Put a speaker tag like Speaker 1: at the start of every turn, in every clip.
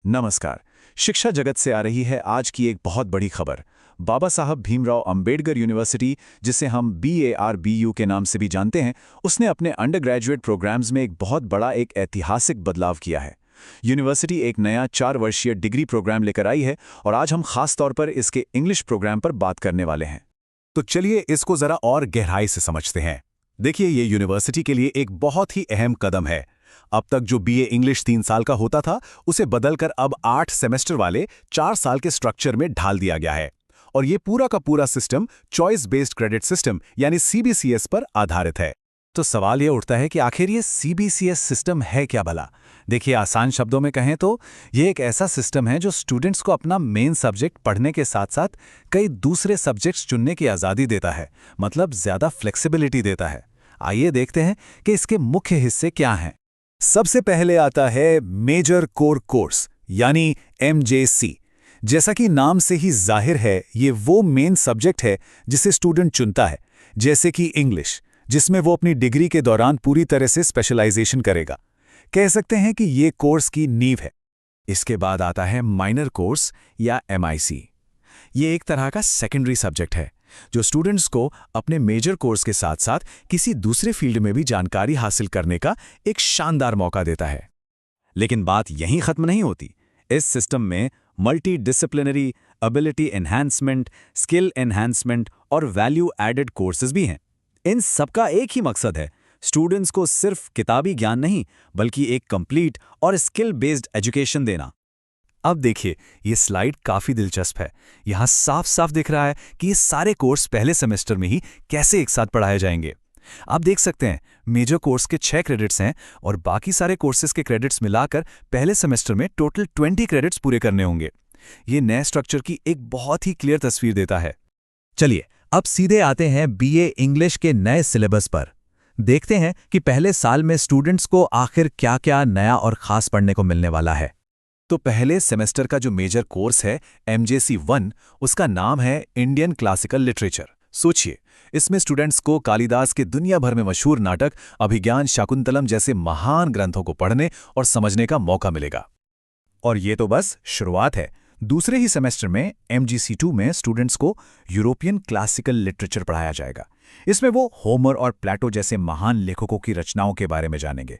Speaker 1: नमस्कार। शिक्षा जगत से आ रही है आज की एक बहुत बड़ी खबर। बाबा साहब भीमराव अंबेडकर यूनिवर्सिटी, जिसे हम BARBU के नाम से भी जानते हैं, उसने अपने अंडर ग्रेजुएट प्रोग्राम्स में एक बहुत बड़ा एक ऐतिहासिक बदलाव किया है। यूनिवर्सिटी एक नया 4 वर्षीय डिग्री प्रोग्राम लेकर आई है और आज हम खास तौर पर इसके इंग्लिश प्रोग्राम पर बात करने वाले हैं।
Speaker 2: तो चलिए इसको जरा और गहराई से समझते हैं। देखिए, ये यूनिवर्सिटी के लिए एक बहुत ही अहम कदम है। अब तक जो BA इंग्लिश 3 साल का होता था, उसे बदलकर अब 8 सेमेस्टर वाले 4 साल के स्ट्रक्चर में ढाल दिया गया है। और ये पूरा का पूरा system choice based credit system यानी CBCS पर आधारित है। तो सवाल ये उठता है कि आखिर ये CBCS सिस्टम है क्या भला? देखिए, आसान शब्दों में कहें तो ये एक ऐसा सिस्टम है जो स्टूडेंट्स को अपना मेन सब्जेक्ट पढ़ने के साथ साथ कई दूसरे सब्जेक्ट्स चुनने की आज़ादी देता है, मतलब ज़्यादा फ्लेक्सिबिलिटी देता है। आइए देखते हैं कि इसके मुख्य हिस्से क्या हैं। सबसे पहले आता है मेजर कोर कोर्स यानी MJC। जैसा कि नाम से ही जाहिर है, ये वो मेन सब्जेक्ट है जिसे स्टूडेंट चुनता है, जैसे कि इंग्लिश, जिसमें वो अपनी डिग्री के दौरान पूरी तरह से स्पेशलाइजेशन करेगा। कह सकते हैं कि ये कोर्स की नींव है। इसके बाद आता है माइनर कोर्स या MIC। ये एक तरह का सेकेंडरी सब्जेक्ट है जो स्टूडेंट्स को अपने मेजर कोर्स के साथ साथ किसी दूसरे फील्ड में भी जानकारी हासिल करने का एक शानदार मौका देता है। लेकिन बात यहीं खत्म नहीं होती। इस सिस्टम में multi disciplinary, ability enhancement, skill enhancement और वैल्यू एडेड कोर्सेज भी हैं। इन सबका एक ही मकसद है, स्टूडेंट्स को सिर्फ किताबी ज्ञान नहीं बल्कि एक कंप्लीट और स्किल बेस्ड एजुकेशन देना। अब देखिए, ये स्लाइड काफ़ी दिलचस्प है। यहाँ साफ साफ दिख रहा है कि ये सारे कोर्स पहले सेमेस्टर में ही कैसे एक साथ पढ़ाए जाएंगे। आप देख सकते हैं, मेजर कोर्स के 6 क्रेडिट्स हैं और बाकी सारे कोर्सेज के क्रेडिट्स मिलाकर पहले सेमेस्टर में टोटल 20 क्रेडिट्स पूरे करने होंगे। ये नए स्ट्रक्चर की एक बहुत ही क्लियर तस्वीर देता है। चलिए, अब सीधे आते हैं BA इंग्लिश के नए सिलेबस पर। देखते हैं कि पहले साल में स्टूडेंट्स को आखिर क्या-क्या नया और खास पढ़ने को मिलने वाला है। तो पहले सेमेस्टर का जो मेजर कोर्स है MJC1, उसका नाम है इंडियन क्लासिकल लिटरेचर। सोचिए, इसमें स्टूडेंट्स को कालिदास के दुनिया भर में मशहूर नाटक अभिज्ञान शाकुंतलम जैसे महान ग्रंथों को पढ़ने और समझने का मौका मिलेगा। और ये तो बस शुरुआत है। दूसरे ही सेमेस्टर में MGC2 में स्टूडेंट्स को यूरोपियन क्लासिकल लिटरेचर पढ़ाया जाएगा। इसमें वो होमर और प्लेटो जैसे महान लेखकों की रचनाओं के बारे में जानेंगे।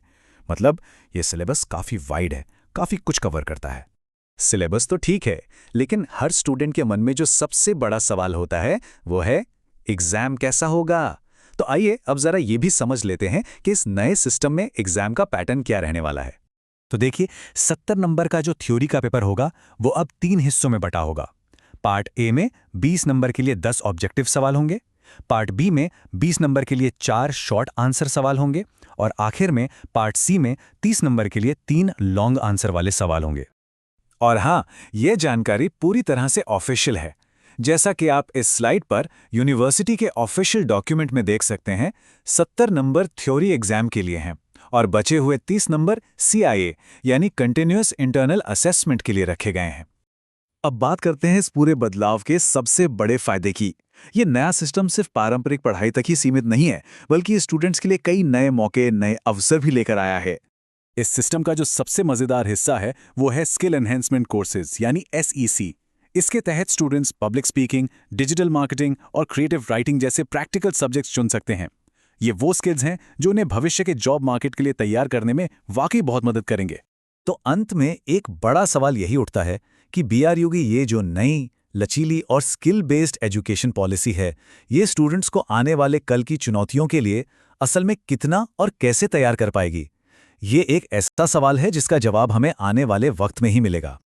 Speaker 2: मतलब ये सिलेबस काफ़ी वाइड है, काफ़ी कुछ कवर करता है। सिलेबस तो ठीक है, लेकिन हर स्टूडेंट के मन में जो सबसे बड़ा सवाल होता है वो है एग्जाम कैसा होगा। तो आइए अब जरा ये भी समझ लेते हैं कि इस नए सिस्टम में एग्जाम का पैटर्न क्या रहने वाला है। तो देखिए, 70 नंबर का जो थ्योरी का पेपर होगा वो अब 3 हिस्सों में बटा होगा। पार्ट ए में 20 नंबर के लिए 10 ऑब्जेक्टिव सवाल होंगे, पार्ट बी में 20 नंबर के लिए 4 शॉर्ट आंसर सवाल होंगे और आखिर में पार्ट सी में 30 नंबर के लिए 3 लॉन्ग आंसर वाले सवाल होंगे। और हाँ, ये जानकारी पूरी तरह से ऑफिशियल है। जैसा कि आप इस स्लाइड पर यूनिवर्सिटी के ऑफिशियल डॉक्यूमेंट में देख सकते हैं, 70 नंबर थ्योरी एग्जाम के लिए हैं और बचे हुए 30 नंबर CIA यानी कंटिन्यूअस इंटरनल असेसमेंट के लिए रखे गए हैं। अब बात करते हैं इस पूरे बदलाव के सबसे बड़े फायदे की। ये नया सिस्टम सिर्फ पारंपरिक पढ़ाई तक ही सीमित नहीं है, बल्कि स्टूडेंट्स के लिए कई नए मौके, नए अवसर भी लेकर आया है। इस सिस्टम का जो सबसे मजेदार हिस्सा है वो है स्किल एनहेंसमेंट कोर्सेज यानी SEC। इसके तहत students public speaking, digital marketing और क्रिएटिव राइटिंग जैसे प्रैक्टिकल सब्जेक्ट्स चुन सकते हैं। ये वो स्किल्स हैं जो उन्हें भविष्य के जॉब मार्केट के लिए तैयार करने में वाकई बहुत मदद करेंगे। तो अंत में एक बड़ा सवाल यही उठता है कि BRU की ये जो नई, लचीली और स्किल बेस्ड एजुकेशन पॉलिसी है, ये स्टूडेंट्स को आने वाले कल की चुनौतियों के लिए असल में कितना और कैसे तैयार कर पाएगी। ये एक ऐसा सवाल है जिसका जवाब हमें आने वाले वक्त में ही मिलेगा।